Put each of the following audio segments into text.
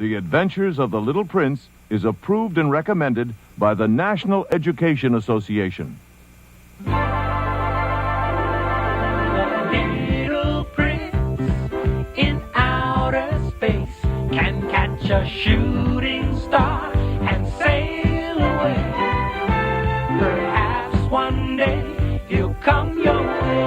The Adventures of the Little Prince is approved and recommended by the National Education Association. Little prince in outer space can catch a shooting star and sail away. Perhaps one day he'll come your way.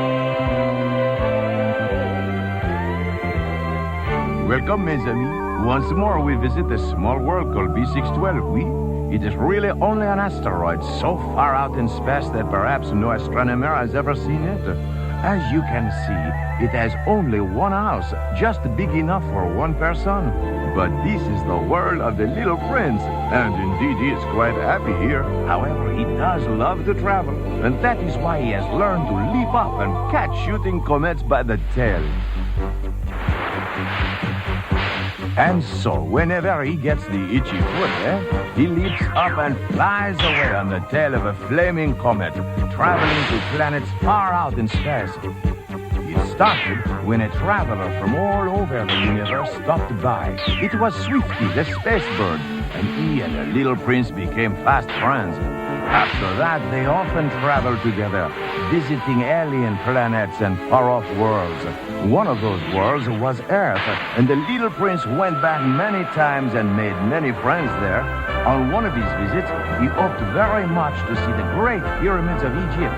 Welcome, mes amis. Once more, we visit the small world called B612. It is really only an asteroid so far out in space that perhaps no astronomer has ever seen it. As you can see, it has only one house, just big enough for one person. But this is the world of the Little Prince, and indeed he is quite happy here. However, he does love to travel, and that is why he has learned to leap up and catch shooting comets by the tail. And so, whenever he gets the itchy foot, he leaps up and flies away on the tail of a flaming comet, traveling to planets far out in space. It started when a traveler from all over the universe stopped by. It was Swifty, the space bird, and he and the Little Prince became fast friends. After that, they often traveled together, visiting alien planets and far-off worlds. One of those worlds was Earth, and the Little Prince went back many times and made many friends there. On one of his visits, he hoped very much to see the great pyramids of Egypt.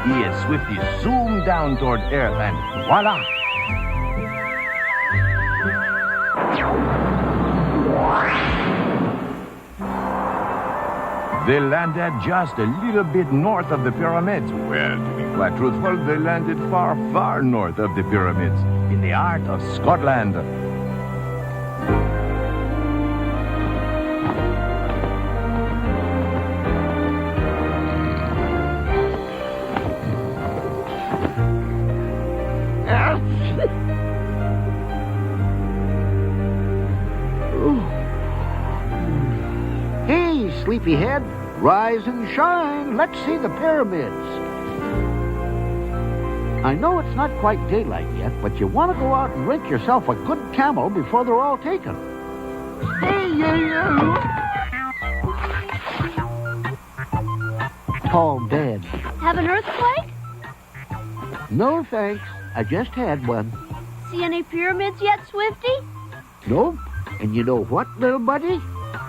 He and Swifty zoomed down toward Earth, and voila! They landed just a little bit north of the pyramids. Well, to be quite truthful, they landed far, far north of the pyramids, in the heart of Scotland. Hey, sleepyhead, rise and shine. Let's see the pyramids. I know it's not quite daylight yet, but you want to go out and rake yourself a good camel before they're all taken. Hey, Tall dead. Have an earthquake? No, thanks. I just had one. See any pyramids yet, Swifty? Nope. And you know what, little buddy?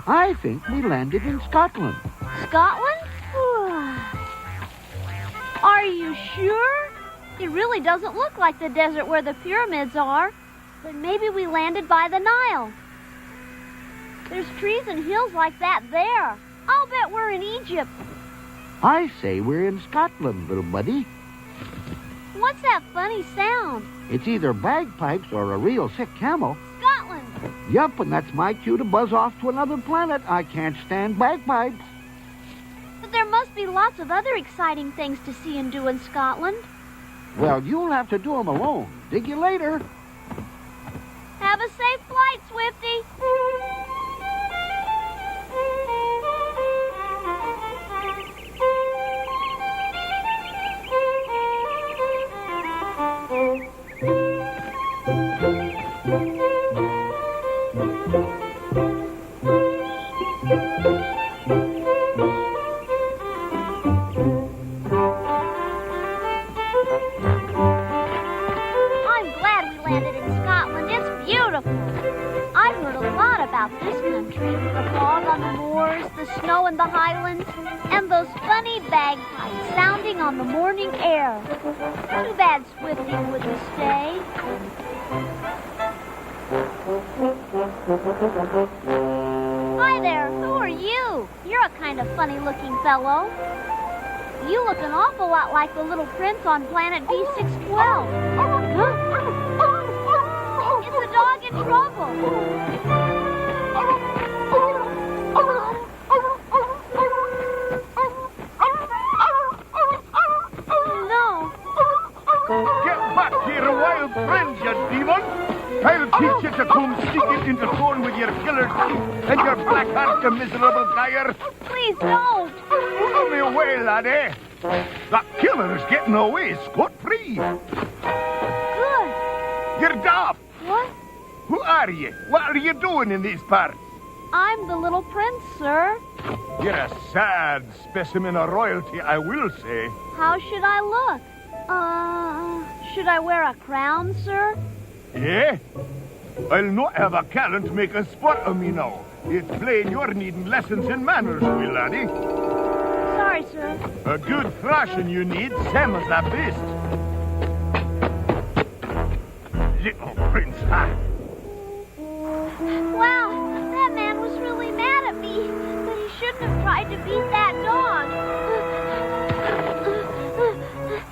I think we landed in Scotland. Scotland? Are you sure? It really doesn't look like the desert where the pyramids are. But maybe we landed by the Nile. There's trees and hills like that there. I'll bet we're in Egypt. I say we're in Scotland, little buddy. What's that funny sound? It's either bagpipes or a real sick camel. Scotland! Yup, and that's my cue to buzz off to another planet. I can't stand bagpipes. But there must be lots of other exciting things to see and do in Scotland. Well, you'll have to do them alone. Dig you later. Have a safe flight, Swifty. I'm glad we landed in Scotland. It's beautiful. I've heard a lot about this country. The fog on the moors, the snow in the highlands, and those funny bagpipes sounding on the morning air. Too bad Swifty wouldn't stay. Hi there, who are you? You're a kind of funny-looking fellow. You look an awful lot like the Little Prince on planet B612. It's a dog in trouble. No. Get back here, wild friend, you demon! I'll teach you to come sneaking into town with your killer teeth and your black heart, you miserable liar! Please don't. Move me away, laddie! That killer's getting away scot-free! Good. You're daft! What? Who are you? What are you doing in these parts? I'm the little prince, sir. You're a sad specimen of royalty, I will say. How should I look? Should I wear a crown, sir? Eh? I'll not have a callant make a sport of me now. It's plain you're needing lessons in manners, wee laddie. Sorry, sir. A good thrashing you need, same as the best. Little prince, huh? Wow, that man was really mad at me, but he shouldn't have tried to beat that dog.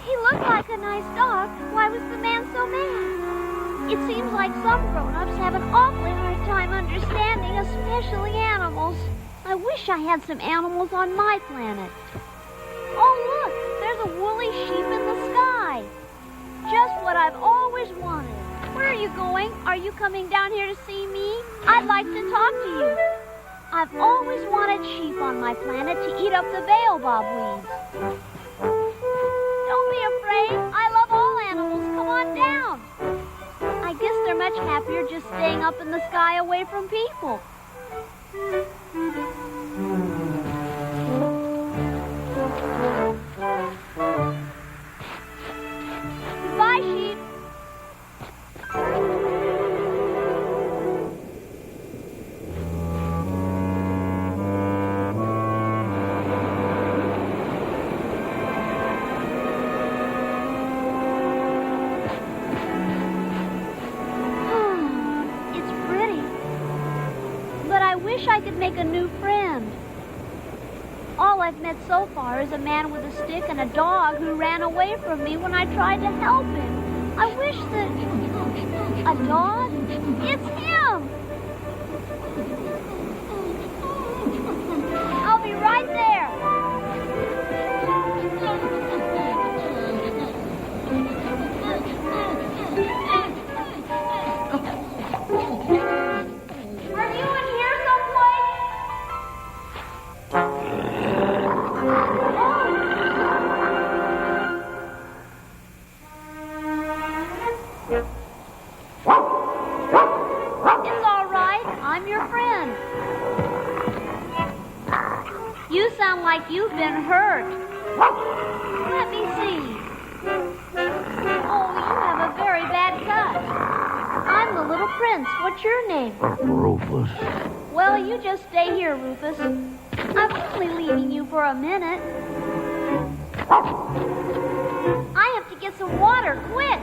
He looked like a nice dog. Why was the man so mad? It seems like some grown-ups have an awfully hard time understanding, especially animals. I wish I had some animals on my planet. Oh, look, there's a woolly sheep in the sky. Just what I've always wanted. Where are you going? Are you coming down here to see me? I'd like to talk to you. I've always wanted sheep on my planet to eat up the baobab weeds. Don't be afraid. I love all animals. Come on down. I guess they're much happier just staying up in the sky away from people. Goodbye, sheep. I could make a new friend. All I've met so far is a man with a stick and a dog who ran away from me when I tried to help him. I wish that... A dog? It's him! I'll be right there. Like you've been hurt. Let me see. Oh, you have a very bad cut. I'm the little prince. What's your name? Rufus. Well, you just stay here, Rufus. I'm only leaving you for a minute. I have to get some water, quick.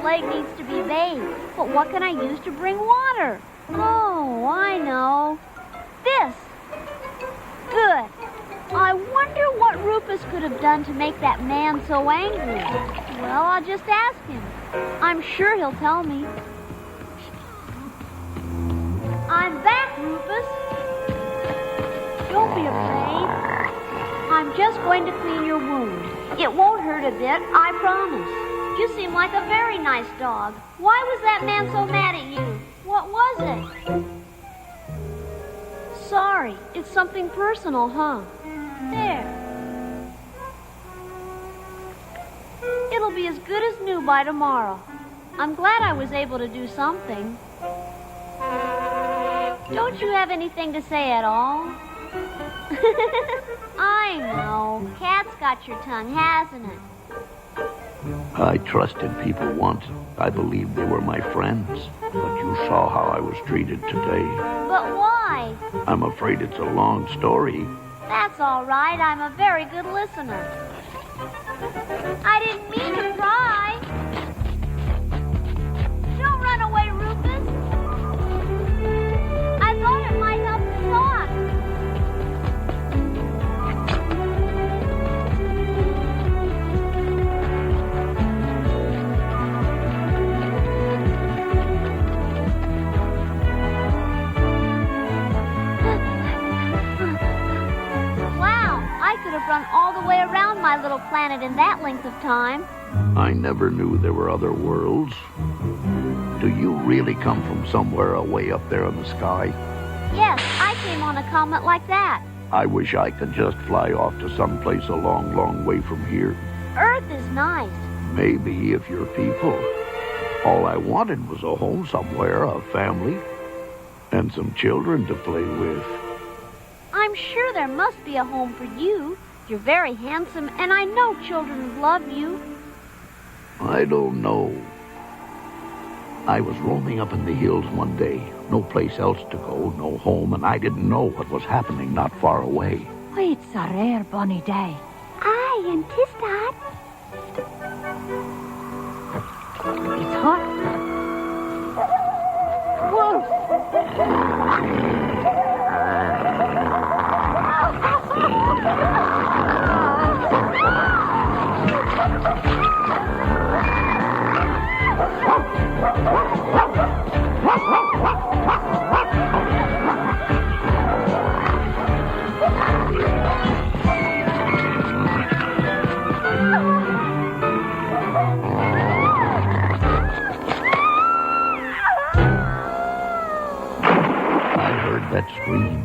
Leg needs to be bathed, but what can I use to bring water? Oh, I know. This. Good. I wonder what Rufus could have done to make that man so angry. Well, I'll just ask him. I'm sure he'll tell me. I'm back, Rufus. Don't be afraid. I'm just going to clean your wound. It won't hurt a bit, I promise. You seem like a very nice dog. Why was that man so mad at you? What was it? Sorry, it's something personal, huh? There. It'll be as good as new by tomorrow. I'm glad I was able to do something. Don't you have anything to say at all? I know. Cat's got your tongue, hasn't it? I trusted people once. I believed they were my friends. But you saw how I was treated today. But why? I'm afraid it's a long story. That's all right. I'm a very good listener. I didn't mean to cry. Don't run away, Rufus. I thought it might help to talk. Run all the way around my little planet in that length of time. I never knew there were other worlds. Do you really come from somewhere away up there in the sky? Yes, I came on a comet like that? I wish I could just fly off to someplace a long, long way from here. Earth is nice. Maybe if you're people. All I wanted was a home somewhere, a family, and some children to play with. I'm sure there must be a home for you. You're very handsome, and I know children would love you. I don't know. I was roaming up in the hills one day. No place else to go, no home, and I didn't know what was happening not far away. It's a rare bonny day. Aye, and 'tis that. It's hot. That scream,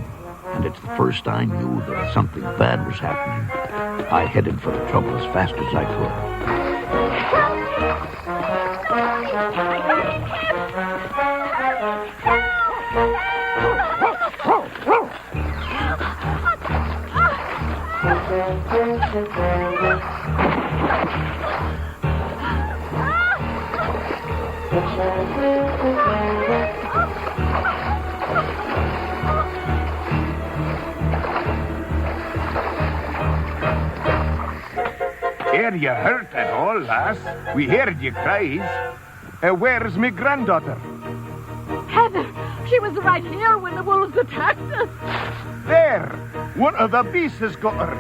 and it's the first I knew that something bad was happening. I headed for the trouble as fast as I could. Are you hurt at all, lass? We heard your cries. Where's me granddaughter? Heather, she was right here when the wolves attacked us. There! One of the beasts has got her.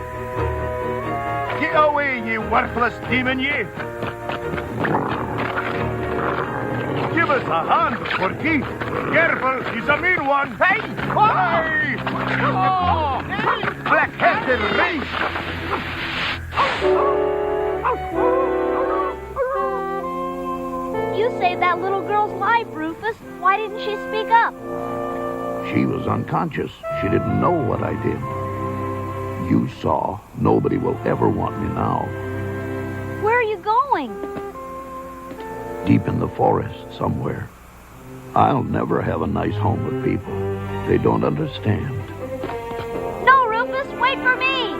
Get away, ye worthless demon, ye! Give us a hand, Porky. Careful, he's a mean one. Hey! Hey! Oh! Black-headed race! You saved that little girl's life, Rufus. Why didn't she speak up? She was unconscious. She didn't know what I did. You saw. Nobody will ever want me now. Where are you going? Deep in the forest somewhere. I'll never have a nice home with people. They don't understand. No, Rufus, wait for me!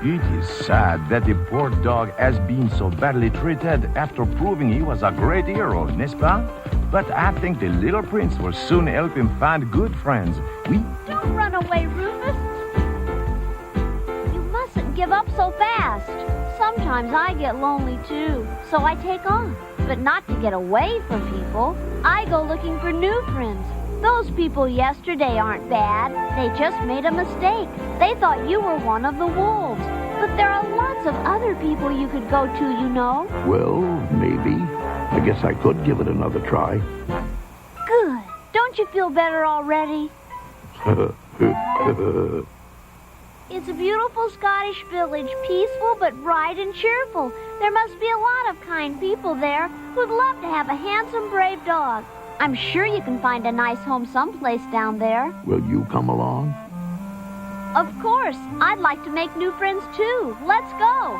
It is sad that the poor dog has been so badly treated after proving he was a great hero, n'est-ce pas? But I think the little prince will soon help him find good friends. Oui? Don't run away, Rufus. You mustn't give up so fast. Sometimes I get lonely too, so I take on. But not to get away from people. I go looking for new friends. Those people yesterday aren't bad. They just made a mistake. They thought you were one of the wolves. But there are lots of other people you could go to, you know. Well, maybe. I guess I could give it another try. Good. Don't you feel better already? It's a beautiful Scottish village, peaceful but bright and cheerful. There must be a lot of kind people there who'd love to have a handsome, brave dog. I'm sure you can find a nice home someplace down there. Will you come along? Of course. I'd like to make new friends, too. Let's go.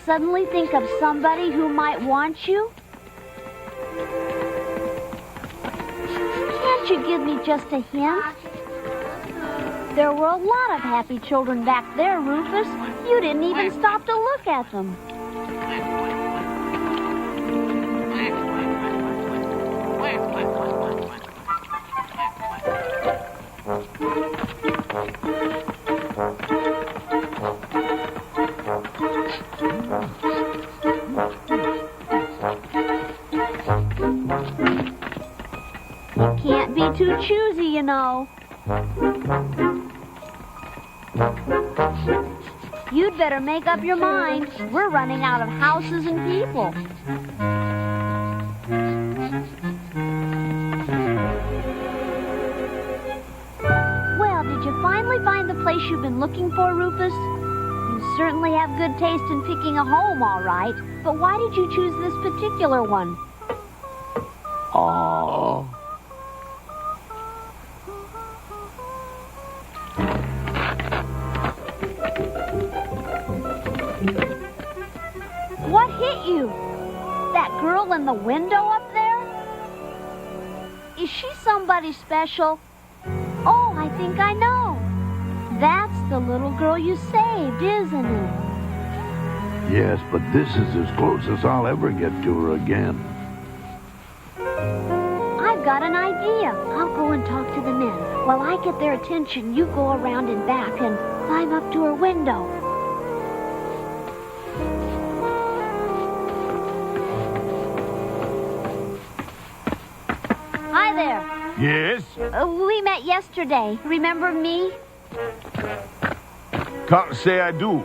Suddenly think of somebody who might want you? Can't you give me just a hint? There were a lot of happy children back there, Rufus. You didn't even stop to look at them. You can't be too choosy, you know. You'd better make up your mind. We're running out of houses and people. Well, did you finally find the place you've been looking for, Rufus? You certainly have good taste in picking a home, all right. But why did you choose this particular one? Oh. What hit you? That girl in the window up there? Is she somebody special? Oh, I think I know. That's the little girl you saved, isn't it? Yes, but this is as close as I'll ever get to her again. I've got an idea. I'll go and talk to the men. While I get their attention, you go around and back and climb up to her window. Hi there. Yes? We met yesterday. Remember me? Can't say I do.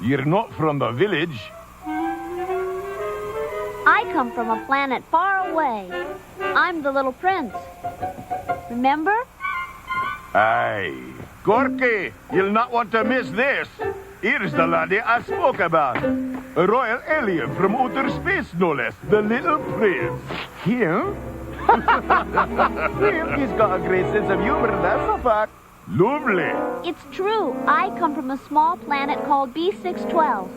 You're not from the village. I come from a planet far away. I'm the little prince. Remember? Aye. Corky, you'll not want to miss this. Here's the laddie I spoke about. A royal alien from outer space, no less. The little prince. Him? He's got a great sense of humor, that's a fact. Lovely. It's true. I come from a small planet called B612.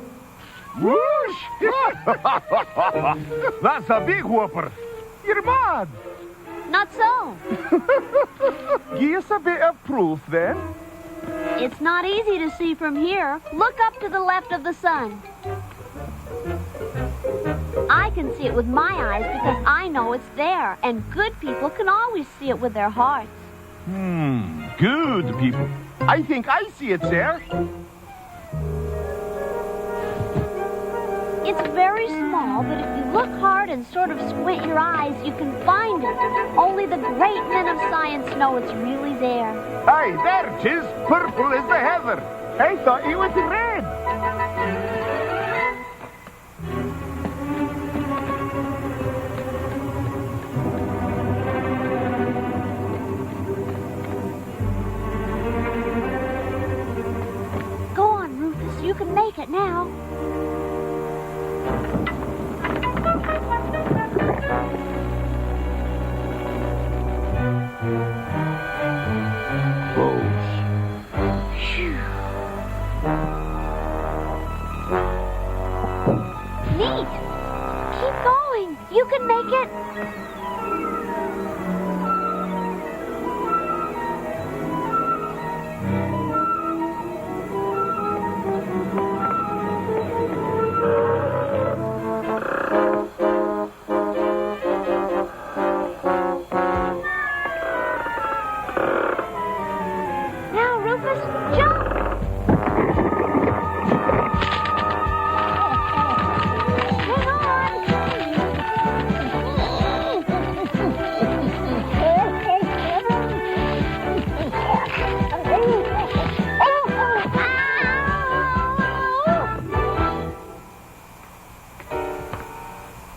Whoosh! That's a big whopper. You're mad. Not so. Give us a bit of proof, then. It's not easy to see from here. Look up to the left of the sun. I can see it with my eyes because I know it's there, and good people can always see it with their hearts. Good people. I think I see it, sir. It's very small, but if you look hard and sort of squint your eyes, you can find it. Only the great men of science know it's really there. Aye, there it is. Purple is the heather. I thought it was red. Go on, Rufus. You can make it now. Close. Neat. Keep going. You can make it. Now, Rufus, jump. Hang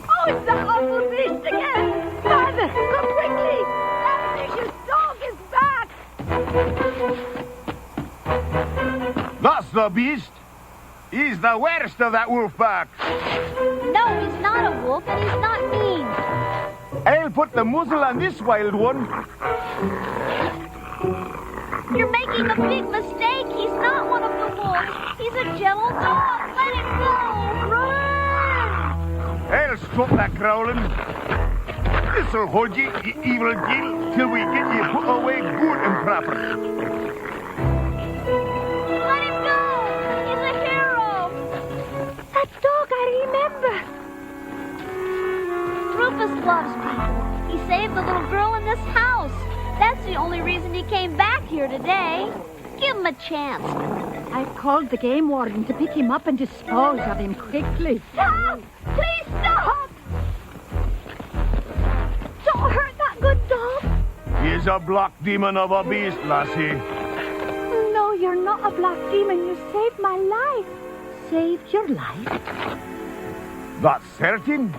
Oh, it's that awful beast again! Father, come quickly! Ambitious dog is back! That's the beast. He's the worst of that wolf pack. No, he's not a wolf, and he's not mean. I'll put the muzzle on this wild one. You're making a big mistake. He's not one of the wolves. He's a gentle dog. Let him go. Run! I'll stop that growling. This'll hold ye, evil Gil, till we get ye put away good and proper. Let him go! He's a hero! That dog, I remember. Rufus loves people. He saved the little girl in this house. That's the only reason he came back here today. Give him a chance. I've called the game warden to pick him up and dispose of him quickly. Stop! Please stop! Don't hurt that good dog. He's a black demon of a beast, lassie. No, you're not a black demon. You saved my life. Saved your life? That's certain.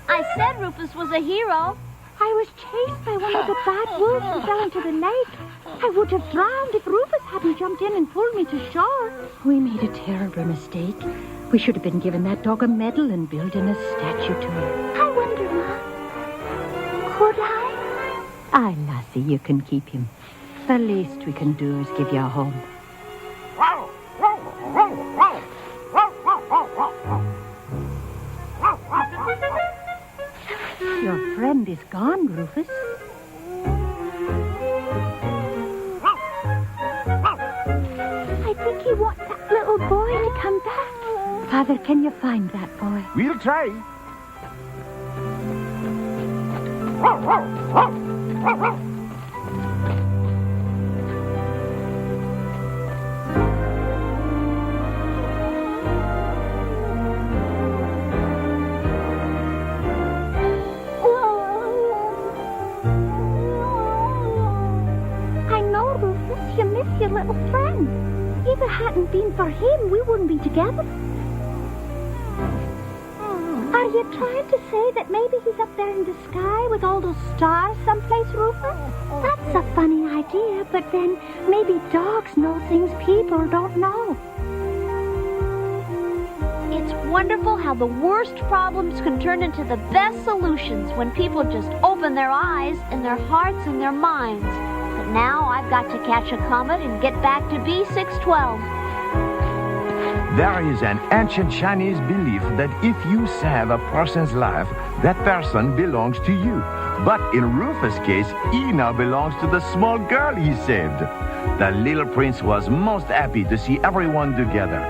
I said Rufus was a hero. I was chased by one of the bad wolves and fell into the lake. I would have drowned if Rufus hadn't jumped in and pulled me to shore. We made a terrible mistake. We should have been giving that dog a medal and building a statue to him. I wonder, Ma, could I? Aye, lassie, you can keep him. The least we can do is give you a home. Your friend is gone, Rufus. I think he wants that little boy to come back. Father, can you find that boy? We'll try. I know, Rufus, you miss your little friend. If it hadn't been for him, we wouldn't be together. Are you trying to say that maybe he's up there in the sky with all those stars someplace, Rufus? That's a funny idea, but then maybe dogs know things people don't know. It's wonderful how the worst problems can turn into the best solutions when people just open their eyes and their hearts and their minds. But now I've got to catch a comet and get back to B612. There is an ancient Chinese belief that if you save a person's life, that person belongs to you. But in Rufus' case, he now belongs to the small girl he saved. The little prince was most happy to see everyone together.